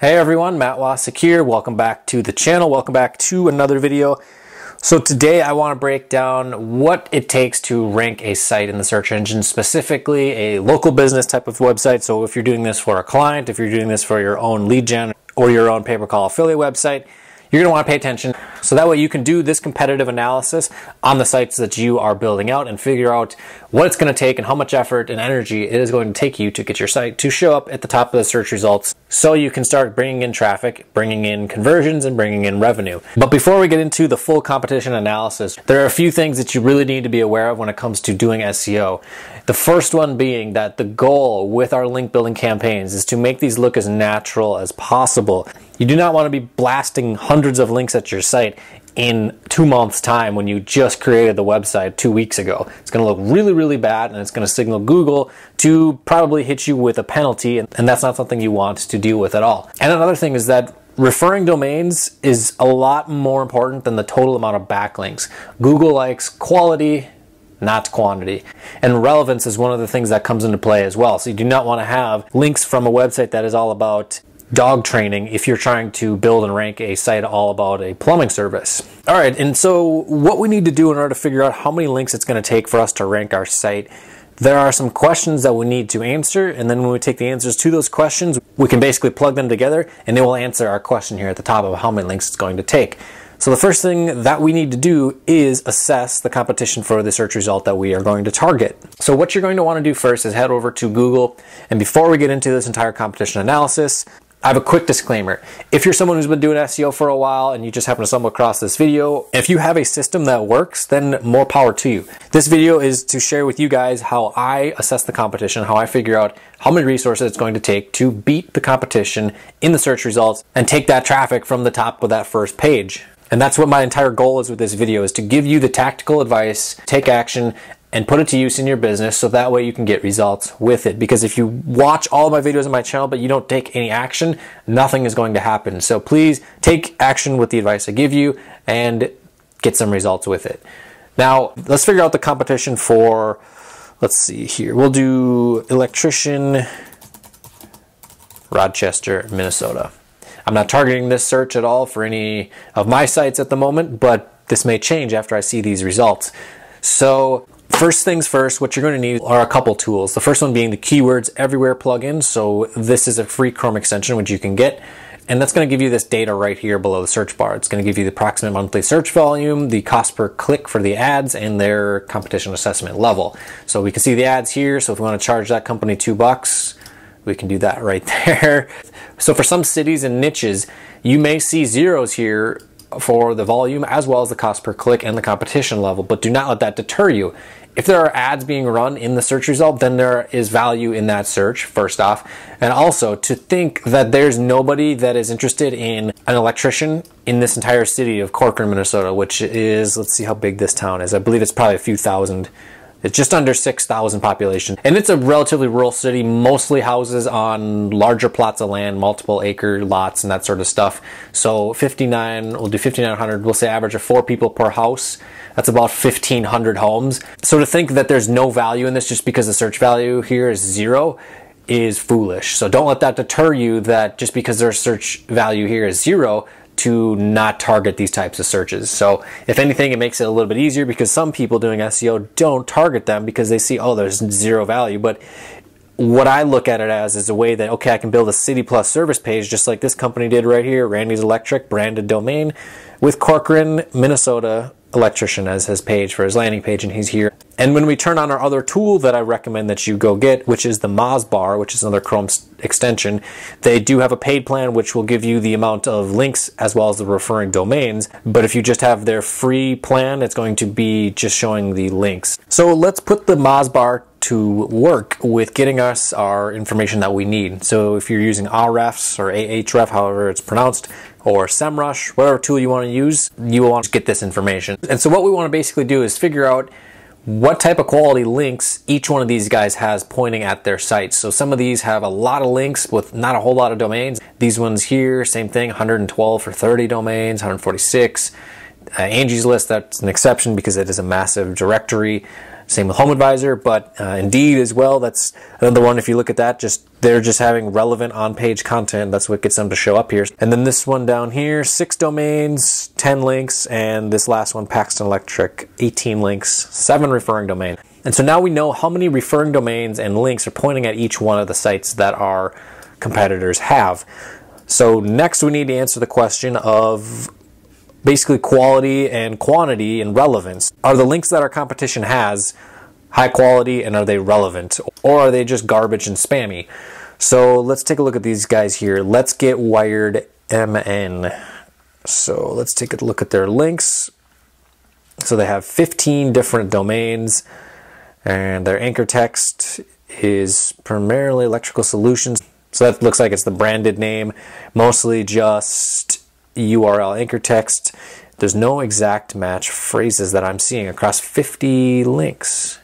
Hey everyone, Matt Wacek here. Welcome back to the channel. Welcome back to another video. So today I want to break down what it takes to rank a site in the search engine, specifically a local business type of website. So if you're doing this for a client, if you're doing this for your own lead gen or your own pay-per-call affiliate website, you're going to want to pay attention. So that way you can do this competitive analysis on the sites that you are building out and figure out what it's going to take and how much effort and energy it is going to take you to get your site to show up at the top of the search results so you can start bringing in traffic, bringing in conversions, and bringing in revenue. But before we get into the full competition analysis, there are a few things that you really need to be aware of when it comes to doing SEO. The first one being that the goal with our link building campaigns is to make these look as natural as possible. You do not want to be blasting hundreds of links at your site in 2 months' time when you just created the website 2 weeks ago. It's going to look really, really bad, and it's going to signal Google to probably hit you with a penalty, and that's not something you want to deal with at all. And another thing is that referring domains is a lot more important than the total amount of backlinks. Google likes quality, not quantity. And relevance is one of the things that comes into play as well. So you do not want to have links from a website that is all about dog training if you're trying to build and rank a site all about a plumbing service. All right, and so what we need to do in order to figure out how many links it's going to take for us to rank our site, there are some questions that we need to answer, and then when we take the answers to those questions, we can basically plug them together, and it will answer our question here at the top of how many links it's going to take. So the first thing that we need to do is assess the competition for the search result that we are going to target. So what you're going to want to do first is head over to Google, and before we get into this entire competition analysis, I have a quick disclaimer. If you're someone who's been doing SEO for a while and you just happen to stumble across this video, if you have a system that works, then more power to you. This video is to share with you guys how I assess the competition, how I figure out how many resources it's going to take to beat the competition in the search results and take that traffic from the top of that first page. And that's what my entire goal is with this video, is to give you the tactical advice, take action, and put it to use in your business so that way you can get results with it. Because if you watch all of my videos on my channel but you don't take any action, nothing is going to happen. So please take action with the advice I give you and get some results with it. Now, let's figure out the competition for, let's see here, we'll do electrician, Rochester, Minnesota. I'm not targeting this search at all for any of my sites at the moment, but this may change after I see these results. So first things first, what you're going to need are a couple tools. The first one being the Keywords Everywhere plugin. So this is a free Chrome extension which you can get, and that's going to give you this data right here below the search bar. It's going to give you the approximate monthly search volume, the cost per click for the ads, and their competition assessment level. So we can see the ads here. So if we want to charge that company $2, we can do that right there. So for some cities and niches, you may see zeros here for the volume as well as the cost per click and the competition level, but do not let that deter you. If there are ads being run in the search result, then there is value in that search, first off. And also to think that there's nobody that is interested in an electrician in this entire city of Corcoran, Minnesota, which is, let's see how big this town is. I believe it's probably a few thousand. It's just under 6,000 population. And it's a relatively rural city, mostly houses on larger plots of land, multiple acre lots and that sort of stuff. So we'll do 5,900, we'll say average of 4 people per house. That's about 1,500 homes. So to think that there's no value in this just because the search value here is 0 is foolish. So don't let that deter you, that just because their search value here is 0, to not target these types of searches. So if anything, it makes it a little bit easier because some people doing SEO don't target them because they see, oh, there's 0 value. But what I look at it as is a way that, okay, I can build a city plus service page just like this company did right here, Randy's Electric, branded domain, with Corcoran, Minnesota electrician as his page for his landing page, and he's here. And when we turn on our other tool that I recommend that you go get, which is the Moz Bar, which is another Chrome extension, they do have a paid plan which will give you the amount of links as well as the referring domains. But if you just have their free plan, it's going to be just showing the links. So let's put the Moz Bar to work with getting us our information that we need. So if you're using Ahrefs or Ahref, however it's pronounced, or SEMrush, whatever tool you want to use, you will want to get this information. And so what we want to basically do is figure out what type of quality links each one of these guys has pointing at their sites. So some of these have a lot of links with not a whole lot of domains. These ones here, same thing, 112 for 30 domains, 146. Angie's List, that's an exception because it is a massive directory. Same with Home Advisor, but Indeed as well. That's another one. If you look at that, they're just having relevant on-page content. That's what gets them to show up here. And then this one down here, 6 domains, 10 links, and this last one, Paxton Electric, 18 links, 7 referring domains. And so now we know how many referring domains and links are pointing at each one of the sites that our competitors have. So next we need to answer the question of basically quality and quantity and relevance. Are the links that our competition has high quality and are they relevant? Or are they just garbage and spammy? So let's take a look at these guys here. Let's Get Wired MN. So let's take a look at their links. So they have 15 different domains and their anchor text is primarily electrical solutions. So that looks like it's the branded name, mostly just URL anchor text. There's no exact match phrases that I'm seeing across 50 links.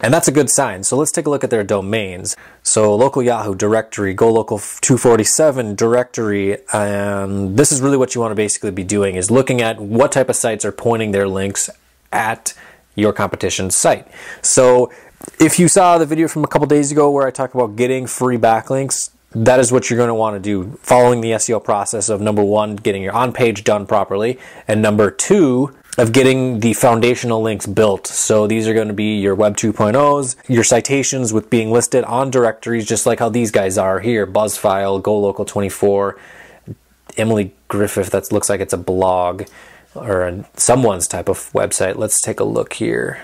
And that's a good sign. So let's take a look at their domains. So local Yahoo directory, Go Local 247 directory. This is really what you want to basically be doing, is looking at what type of sites are pointing their links at your competition's site. So if you saw the video from a couple days ago where I talked about getting free backlinks, that is what you're going to want to do, following the SEO process of number 1, getting your on-page done properly, and number 2, of getting the foundational links built. So these are going to be your Web 2.0s, your citations with being listed on directories, just like how these guys are here, Buzzfile, Go Local 24, Emily Griffith, that looks like it's a blog or someone's type of website. Let's take a look here.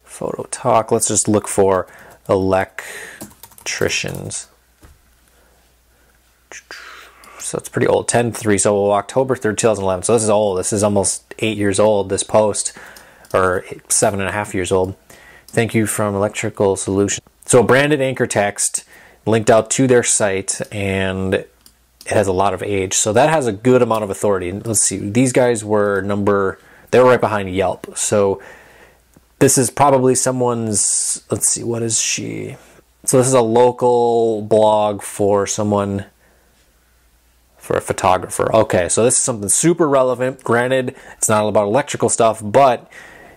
Photo Talk, let's just look for electricians. So it's pretty old, 10/3, so October 3rd, 2011. So this is old. This is almost 8 years old, this post, or 7.5 years old. Thank you from Electrical Solutions. So a branded anchor text linked out to their site, and it has a lot of age. So that has a good amount of authority. Let's see, these guys were they were right behind Yelp. So this is probably someone's, let's see, what is she? So this is a local blog for someone, for a photographer. Okay, so this is something super relevant. Granted, it's not all about electrical stuff, but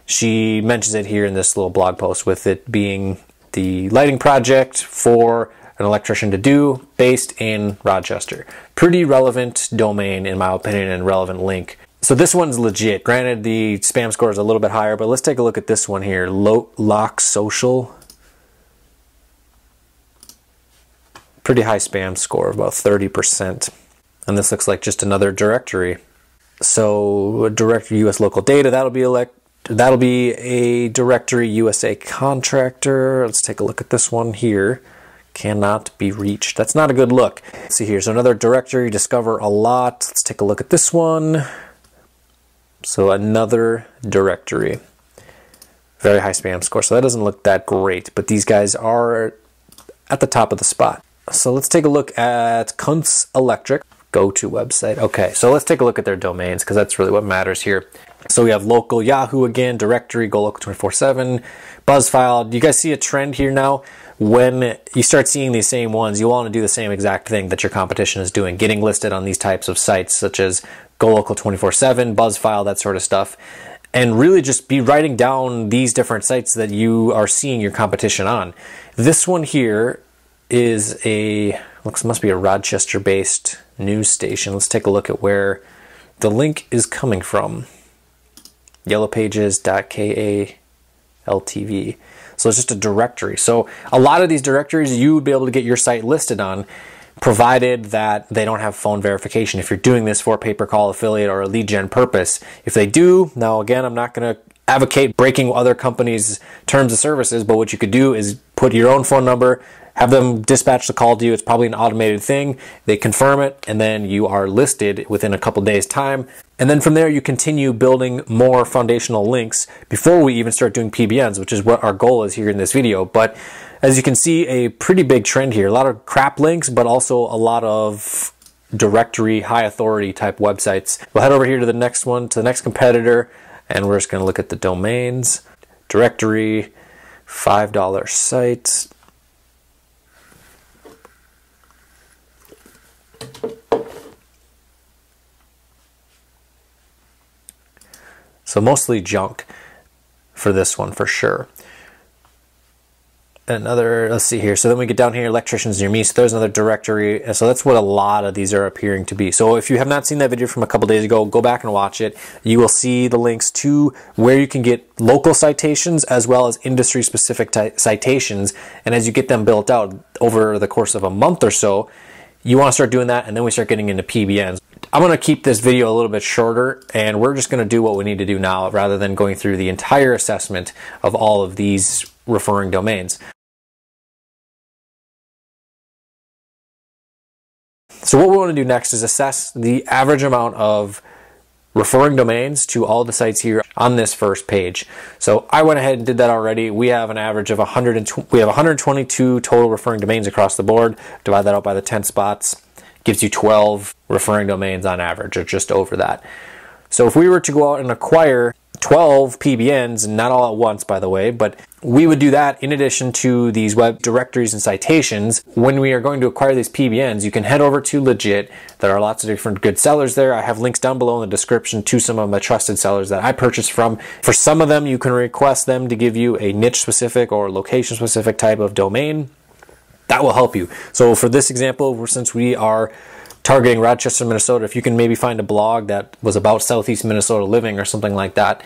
she mentions it here in this little blog post, with it being the lighting project for an electrician to do based in Rochester. Pretty relevant domain in my opinion, and relevant link. So this one's legit. Granted, the spam score is a little bit higher, but let's take a look at this one here. Lock Social. Pretty high spam score, about 30%. And this looks like just another directory. So a directory US local data, that'll be a directory USA contractor. Let's take a look at this one here. Cannot be reached. That's not a good look. Let's see here. So another directory, discover a lot. Let's take a look at this one. So another directory. Very high spam score. So that doesn't look that great, but these guys are at the top of the spot. So let's take a look at Kunz Electric, go-to website. Okay, so let's take a look at their domains, because that's really what matters here. So we have local Yahoo again, directory, Go Local 24/7, Buzzfile. Do you guys see a trend here now? When you start seeing these same ones, you want to do the same exact thing that your competition is doing, getting listed on these types of sites such as Go Local 24/7, Buzzfile, that sort of stuff. And really just be writing down these different sites that you are seeing your competition on. This one here is must be a Rochester-based news station. Let's take a look at where the link is coming from. yellowpages.kaltv. So it's just a directory. So a lot of these directories you would be able to get your site listed on, provided that they don't have phone verification. If you're doing this for a pay-per-call affiliate or a lead gen purpose. If they do, now again, I'm not going to advocate breaking other companies' terms of services, but what you could do is put your own phone number, have them dispatch the call to you. It's probably an automated thing. They confirm it, and then you are listed within a couple days' time. And then from there, you continue building more foundational links before we even start doing PBNs, which is what our goal is here in this video. But as you can see, a pretty big trend here. A lot of crap links, but also a lot of directory, high authority type websites. We'll head over here to the next one, to the next competitor, and we're just going to look at the domains. Directory, $5 site. So mostly junk. for this one for sure. Another, let's see here. So then we get down here, electricians near me. So there's another directory. So that's what a lot of these are appearing to be. So if you have not seen that video from a couple days ago, go back and watch it. You will see the links to where you can get local citations as well as industry specific citations. And as you get them built out over the course of a month or so, you want to start doing that. And then we start getting into PBNs. I'm going to keep this video a little bit shorter, and we're just going to do what we need to do now rather than going through the entire assessment of all of these referring domains. So what we want to do next is assess the average amount of referring domains to all the sites here on this first page. So I went ahead and did that already. We have an average of 122 total referring domains across the board. Divide that out by the 10 spots. Gives you 12 referring domains on average, or just over that. So if we were to go out and acquire 12 PBNs, not all at once by the way, but we would do that in addition to these web directories and citations. When we are going to acquire these PBNs, you can head over to Legit. There are lots of different good sellers there. I have links down below in the description to some of my trusted sellers that I purchased from. For some of them, you can request them to give you a niche specific or location specific type of domain. That will help you. So for this example, since we are targeting Rochester, Minnesota, if you can maybe find a blog that was about Southeast Minnesota living or something like that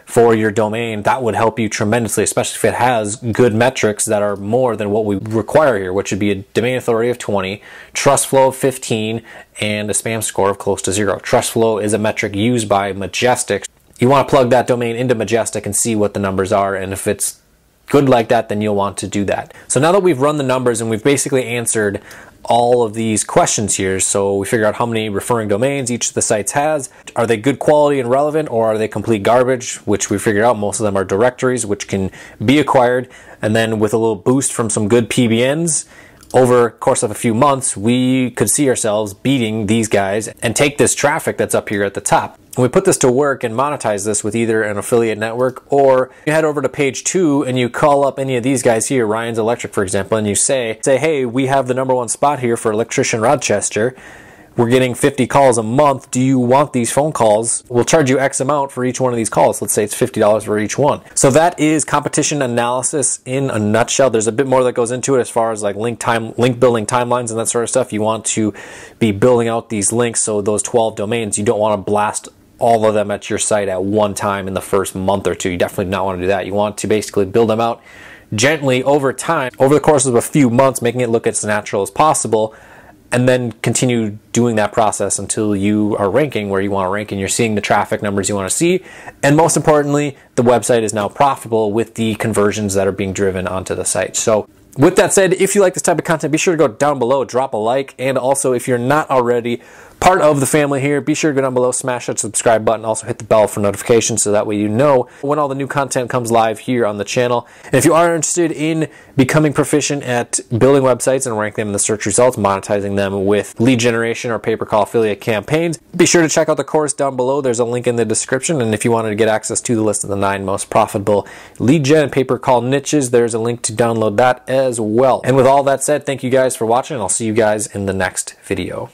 for your domain, that would help you tremendously, especially if it has good metrics that are more than what we require here, which would be a domain authority of 20, trust flow of 15, and a spam score of close to 0. Trust flow is a metric used by Majestic. You want to plug that domain into Majestic and see what the numbers are, and if it's good like that, then you'll want to do that. So now that we've run the numbers and we've basically answered all of these questions here, so we figure out how many referring domains each of the sites has. Are they good quality and relevant, or are they complete garbage, which we figured out most of them are directories which can be acquired, and then with a little boost from some good PBNs over the course of a few months, we could see ourselves beating these guys and take this traffic that's up here at the top. And we put this to work and monetize this with either an affiliate network, or you head over to page 2 and you call up any of these guys here, Ryan's Electric for example, and you say, hey, we have the #1 spot here for electrician Rochester. We're getting 50 calls a month. Do you want these phone calls? We'll charge you X amount for each one of these calls. Let's say it's $50 for each one. So that is competition analysis in a nutshell. There's a bit more that goes into it as far as like link building timelines and that sort of stuff. You want to be building out these links, so those 12 domains, you don't want to blast all of them at your site at one time in the first month or two. You definitely do not want to do that. You want to basically build them out gently over time, over the course of a few months, making it look as natural as possible, and then continue doing that process until you are ranking where you want to rank and you're seeing the traffic numbers you want to see. And most importantly, the website is now profitable with the conversions that are being driven onto the site. So with that said, if you like this type of content, be sure to go down below, drop a like, and also if you're not already part of the family here, be sure to go down below, smash that subscribe button, also hit the bell for notifications so that way you know when all the new content comes live here on the channel. And if you are interested in becoming proficient at building websites and ranking them in the search results, monetizing them with lead generation or pay-per-call affiliate campaigns, be sure to check out the course down below. There's a link in the description, and if you wanted to get access to the list of the 9 most profitable lead gen and pay-per-call niches, there's a link to download that as well. And with all that said, thank you guys for watching, and I'll see you guys in the next video.